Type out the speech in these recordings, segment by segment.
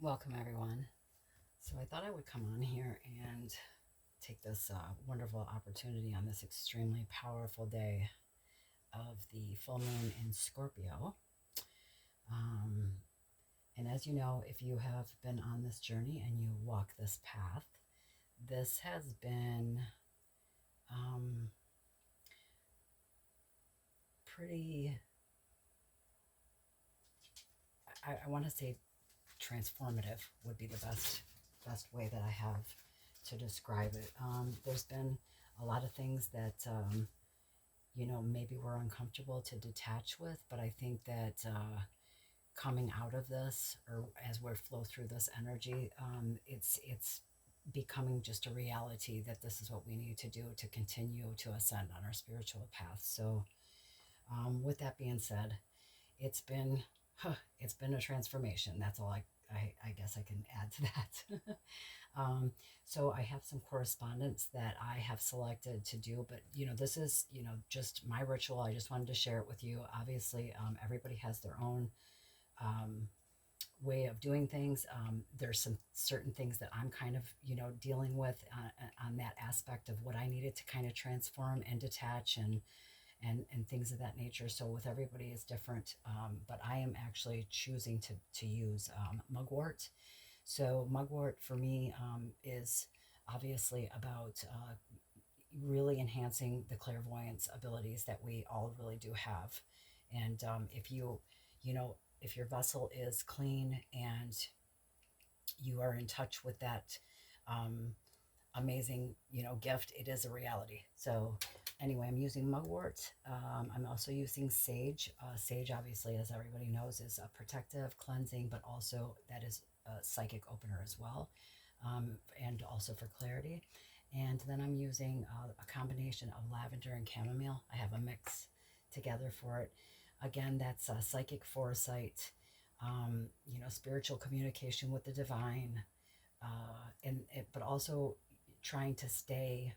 Welcome, everyone. So, I thought I would come on here and take this wonderful opportunity on this extremely powerful day of the full moon in Scorpio. Um, and as you know, if you have been on this journey and you walk this path, this has been um, pretty, I want to say transformative would be the best way that I have to describe it. There's been a lot of things that maybe we're uncomfortable to detach with, but I think that coming out of this, or as we flow through this energy, it's becoming just a reality that this is what we need to do to continue to ascend on our spiritual path. So, with that being said, it's been it's been a transformation. That's all I guess I can add to that. So I have some correspondence that I have selected to do, but this is just my ritual. I just wanted to share it with you. Obviously, everybody has their own um, way of doing things. There's some certain things that I'm kind of dealing with on that aspect of what I needed to kind of transform and detach and things of that nature. So with everybody is different, but I am actually choosing to use mugwort. So mugwort for me is obviously about really enhancing the clairvoyance abilities that we all really do have. And if if your vessel is clean and you are in touch with that um, amazing gift, it is a reality. So anyway, I'm using mugwort. I'm also using sage. Sage, obviously, as everybody knows, is a protective, cleansing, but also that is a psychic opener as well, and also for clarity. And then I'm using a combination of lavender and chamomile. I have a mix together for it. Again, that's psychic foresight, spiritual communication with the divine, but also trying to stay,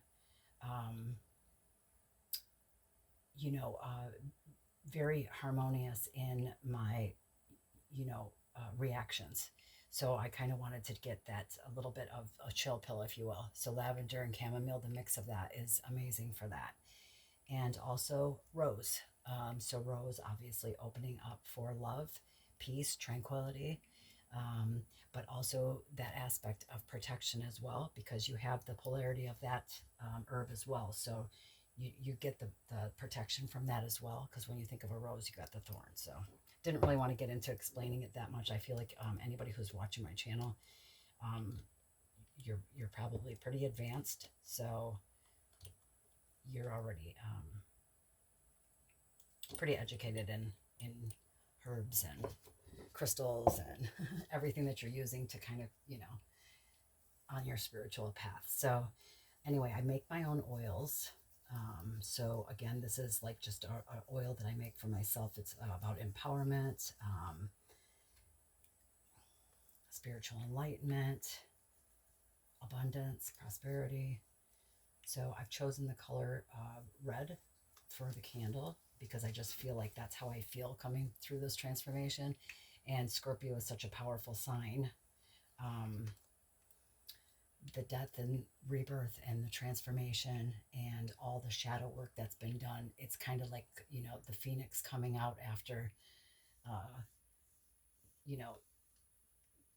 um, very harmonious in my, reactions. So I kind of wanted to get that a little bit of a chill pill, if you will. So lavender and chamomile, the mix of that is amazing for that. And also rose. So rose, obviously opening up for love, peace, tranquility, but also that aspect of protection as well, because you have the polarity of that herb as well. So you get the protection from that as well, because when you think of a rose, you got the thorn. So didn't really want to get into explaining it that much. I feel like anybody who's watching my channel, um, you're probably pretty advanced, so you're already pretty educated in herbs and crystals and everything that you're using to kind of on your spiritual path. So anyway, I make my own oils. So again, this is like just a oil that I make for myself. It's about empowerment, spiritual enlightenment, abundance, prosperity. So I've chosen the color red for the candle because I just feel like that's how I feel coming through this transformation. And Scorpio is such a powerful sign. The death and rebirth and the transformation and all the shadow work that's been done, it's kind of like the phoenix coming out after you know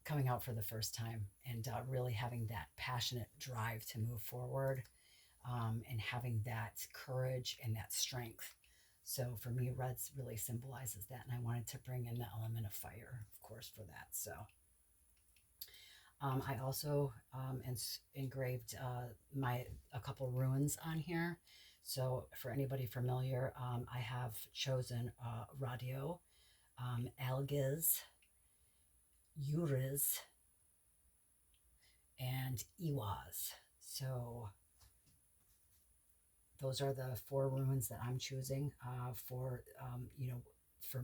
coming out for the first time, and really having that passionate drive to move forward, and having that courage and that strength. So for me, red really symbolizes that, and I wanted to bring in the element of fire, of course, for that. So I also engraved a couple runes on here. So for anybody familiar, I have chosen radio, algiz, uriz, and iwaz. So those are the 4 runes that I'm choosing for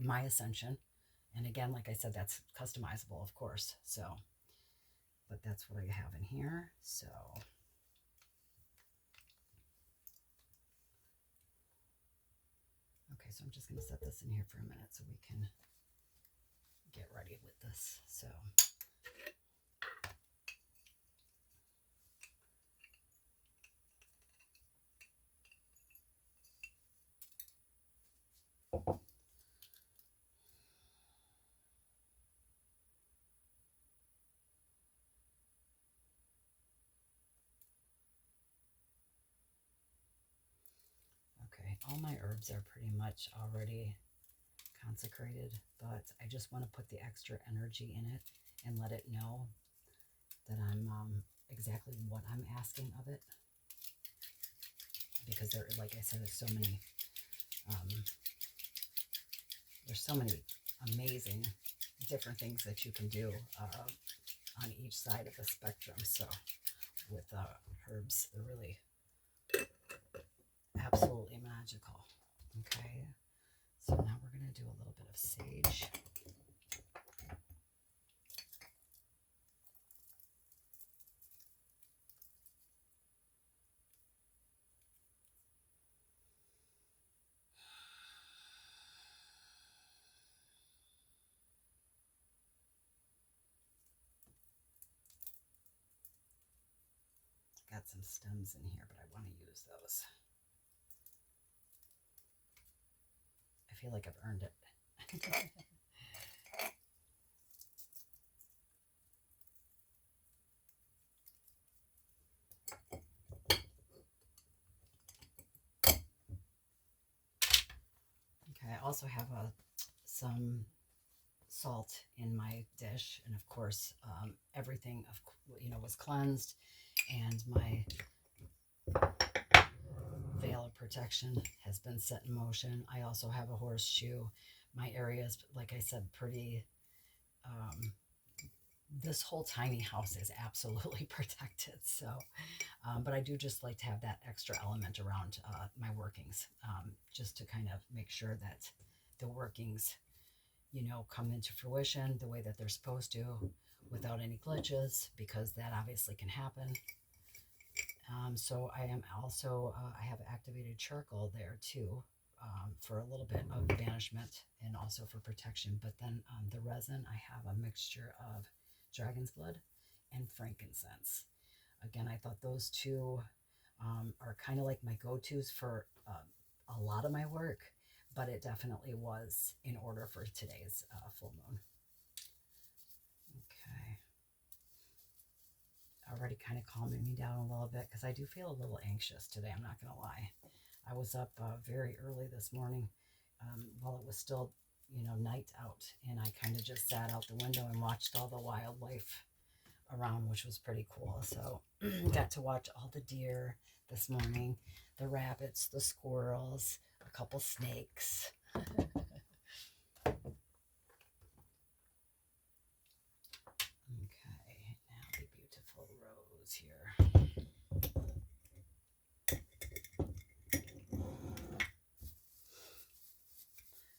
my ascension. And again, like I said, that's customizable, of course. So, but that's what I have in here. So, okay, so I'm just going to set this in here for a minute so we can get ready with this. So, all my herbs are pretty much already consecrated, but I just want to put the extra energy in it and let it know that I'm exactly what I'm asking of it. Because there, like I said, there's so many amazing different things that you can do on each side of the spectrum. So with herbs, they're really absolutely magical. Okay, so now we're going to do a little bit of sage. Got some stems in here, but I want to use those. I feel like I've earned it. Okay, I also have some salt in my dish, and of course everything was cleansed, and my veil of protection has been set in motion. I also have a horseshoe. My area is, like I said, pretty this whole tiny house is absolutely protected. So but I do just like to have that extra element around my workings, just to kind of make sure that the workings come into fruition the way that they're supposed to, without any glitches, because that obviously can happen. So I am also, I have activated charcoal there too, for a little bit of banishment and also for protection. But then the resin, I have a mixture of dragon's blood and frankincense. Again, I thought those two are kind of like my go-tos for a lot of my work, but it definitely was in order for today's full moon. Okay. Already kind of calming me down a little bit, because I do feel a little anxious today, I'm not going to lie. I was up very early this morning while it was still, night out, and I kind of just sat out the window and watched all the wildlife around, which was pretty cool. So got to watch all the deer this morning, the rabbits, the squirrels, a couple snakes. Okay, now the beautiful rose here.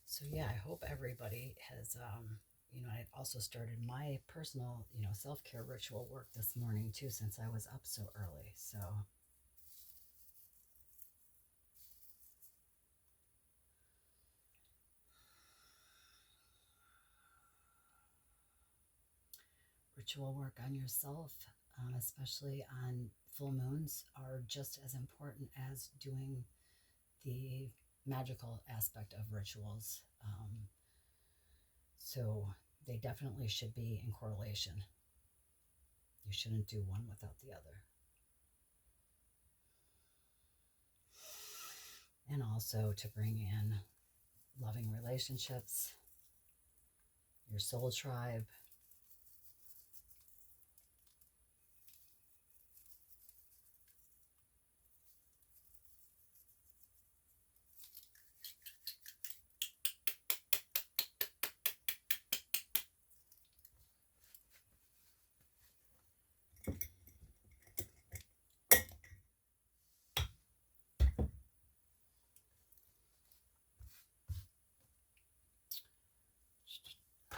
So yeah, I hope everybody has, I also started my personal, self-care ritual work this morning too, since I was up so early. So ritual work on yourself, especially on full moons, are just as important as doing the magical aspect of rituals. So they definitely should be in correlation. You shouldn't do one without the other. And also to bring in loving relationships, your soul tribe.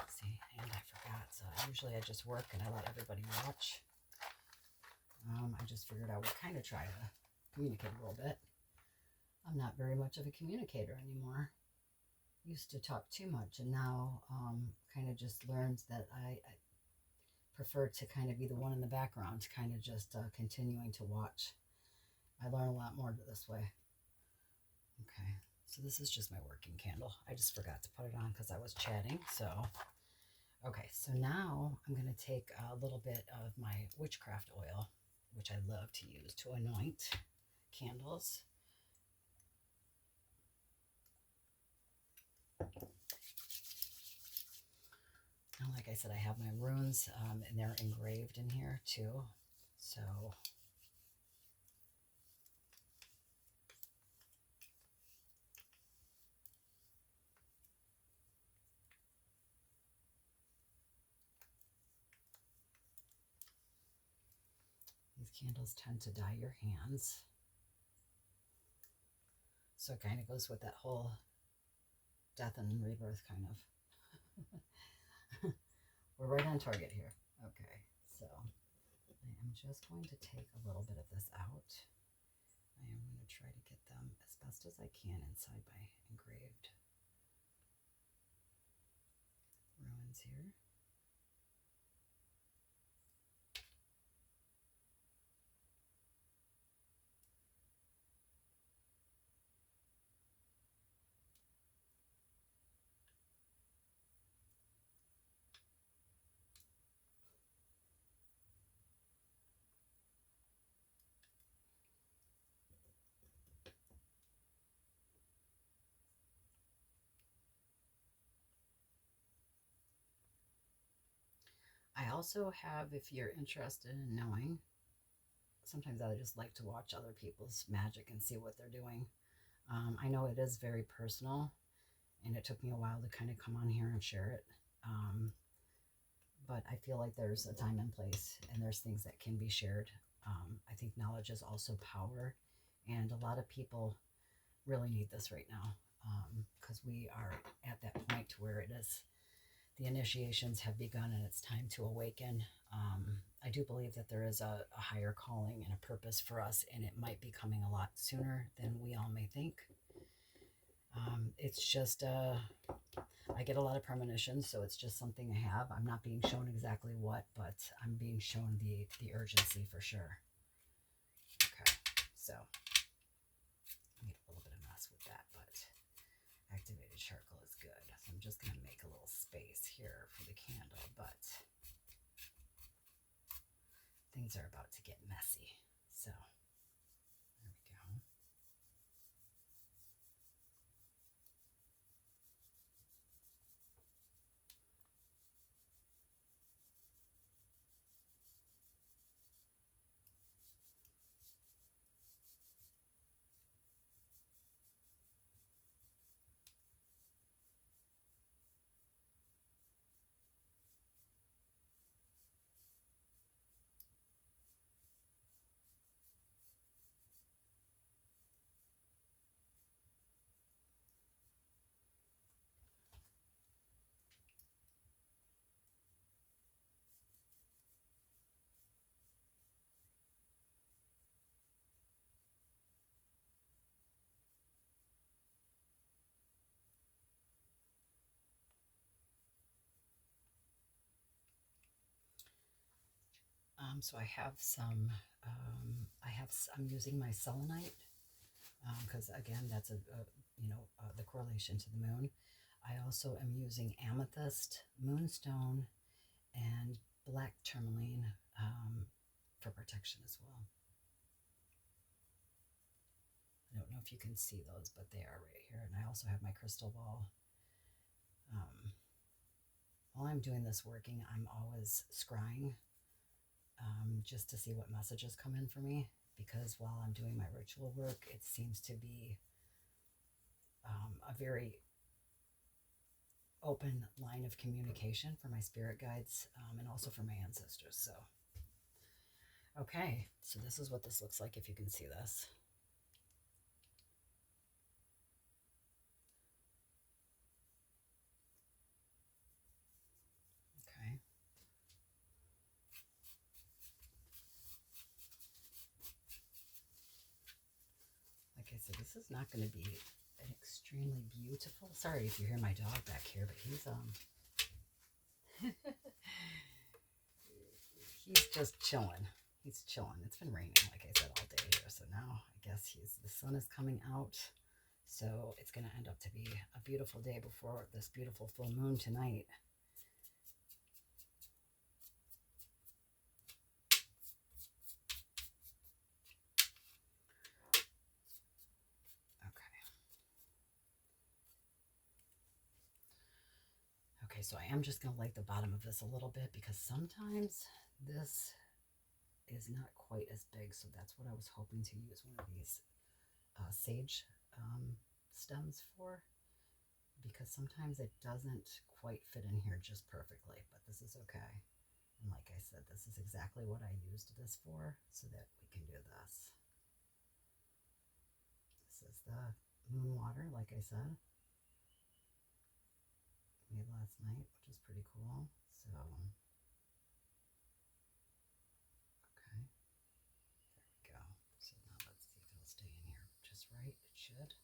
See, and I forgot. So usually I just work and I let everybody watch. I just figured I would kind of try to communicate a little bit. I'm not very much of a communicator anymore. Used to talk too much, and now kind of just learned that I prefer to kind of be the one in the background, kind of just continuing to watch. I learn a lot more this way. Okay, so this is just my working candle. I just forgot to put it on because I was chatting. So, okay, so now I'm going to take a little bit of my witchcraft oil, which I love to use to anoint candles. And like I said, I have my runes, and they're engraved in here too. So these candles tend to dye your hands. So it kind of goes with that whole death and rebirth kind of. We're right on target here. Okay, so I am just going to take a little bit of this out. I am going to try to get them as best as I can inside my engraved ruins here. I also have, if you're interested in knowing, sometimes I just like to watch other people's magic and see what they're doing. I know it is very personal, and it took me a while to kind of come on here and share it. But I feel like there's a time and place, and there's things that can be shared. I think knowledge is also power, and a lot of people really need this right now, because we are at that point where it is, the initiations have begun and it's time to awaken. I do believe that there is a higher calling and a purpose for us, and it might be coming a lot sooner than we all may think. It's just, I get a lot of premonitions, so it's just something I have. I'm not being shown exactly what, but I'm being shown the urgency for sure. Okay, so I made a little bit of mess with that, but activated charcoal is good. So I'm just going to make a little space here for the candle, but things are about to get messy. So there we go. So I have some, I'm using my selenite, because again, that's the correlation to the moon. I also am using amethyst, moonstone, and black tourmaline, for protection as well. I don't know if you can see those, but they are right here. And I also have my crystal ball. While I'm doing this working, I'm always scrying, just to see what messages come in for me, because while I'm doing my ritual work, it seems to be a very open line of communication for my spirit guides, and also for my ancestors. So, okay, so this is what this looks like, if you can see this. Okay. Like I said, this is not going to be an extremely beautiful. Sorry if you hear my dog back here, but he's he's just chilling. He's chilling. It's been raining, like I said, all day here. So now I guess the sun is coming out. So it's going to end up to be a beautiful day before this beautiful full moon tonight. Okay. Okay, so I am just going to light the bottom of this a little bit because sometimes this is not quite as big. So that's what I was hoping to use one of these sage stems for, because sometimes it doesn't quite fit in here just perfectly, but this is okay. And like I said, this is exactly what I used this for, so that we can do this. This is the moon water, like I said, made last night, which is pretty cool. So, okay, there we go. So now let's see if it'll stay in here just right. It should.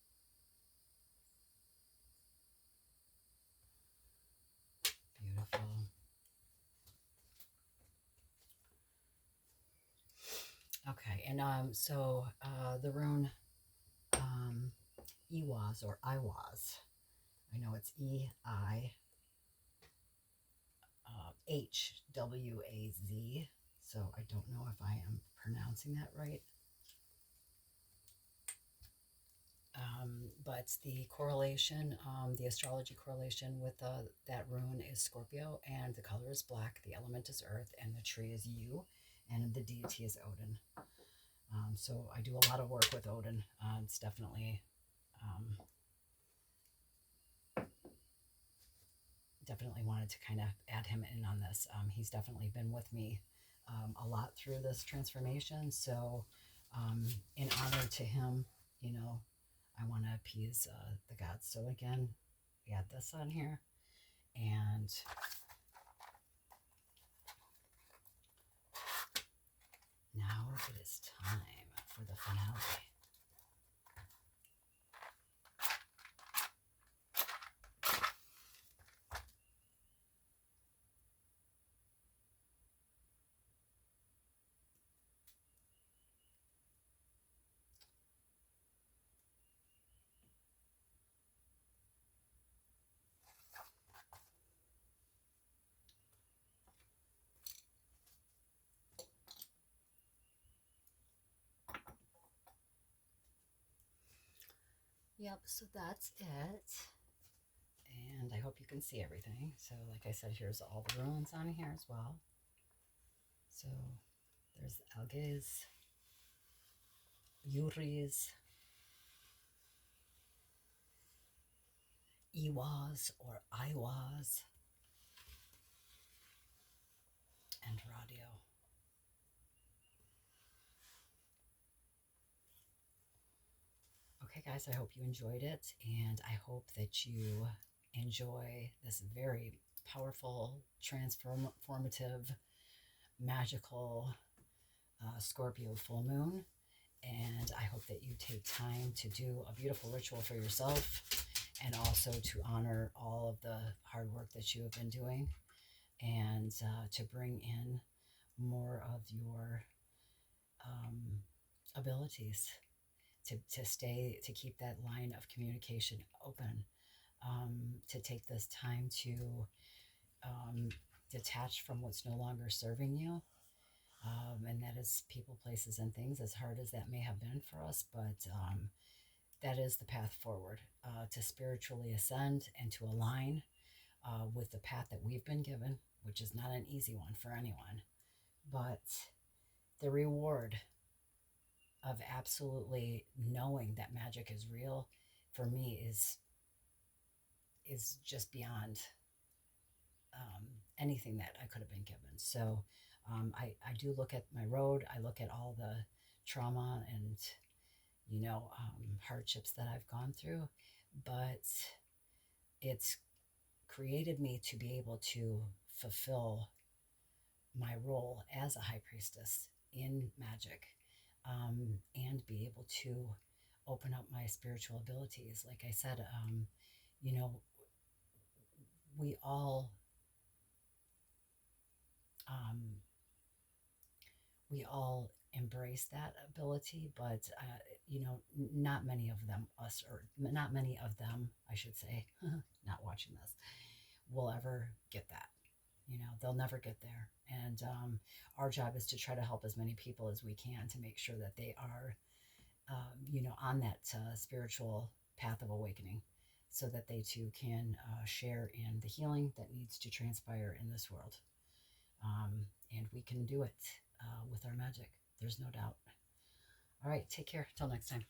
Beautiful. Okay, and so the rune Iwaz or Iwaz. I know it's EIHWAZ, so I don't know if I am pronouncing that right. But the correlation, the astrology correlation with that rune is Scorpio, and the color is black, the element is earth, and the tree is yew, and the deity is Odin. So I do a lot of work with Odin. It's definitely wanted to kind of add him in on this. He's definitely been with me a lot through this transformation. So in honor to him, you know, I want to appease the gods. So again, we add this on here, and now it is time for the finale. Yep, so that's it. And I hope you can see everything. So like I said, here's all the runes on here as well. So there's Alges, Yuris, Iwas or Iwas, and Radio. Okay, guys, I hope you enjoyed it, and I hope that you enjoy this very powerful, transformative, magical Scorpio full moon. And I hope that you take time to do a beautiful ritual for yourself, and also to honor all of the hard work that you have been doing, and to bring in more of your abilities to keep that line of communication open, to take this time to detach from what's no longer serving you. And that is people, places, and things, as hard as that may have been for us. But that is the path forward, to spiritually ascend and to align with the path that we've been given, which is not an easy one for anyone. But the reward of absolutely knowing that magic is real, for me, is just beyond anything that I could have been given. So I do look at my road. I look at all the trauma and hardships that I've gone through, but it's created me to be able to fulfill my role as a high priestess in magic, and be able to open up my spiritual abilities. Like I said, we all embrace that ability, but not many of them, I should say, not watching this, will ever get that. They'll never get there. And our job is to try to help as many people as we can to make sure that they are, on that spiritual path of awakening. so that they too can share in the healing that needs to transpire in this world. And we can do it with our magic. There's no doubt. All right, take care. Till next time.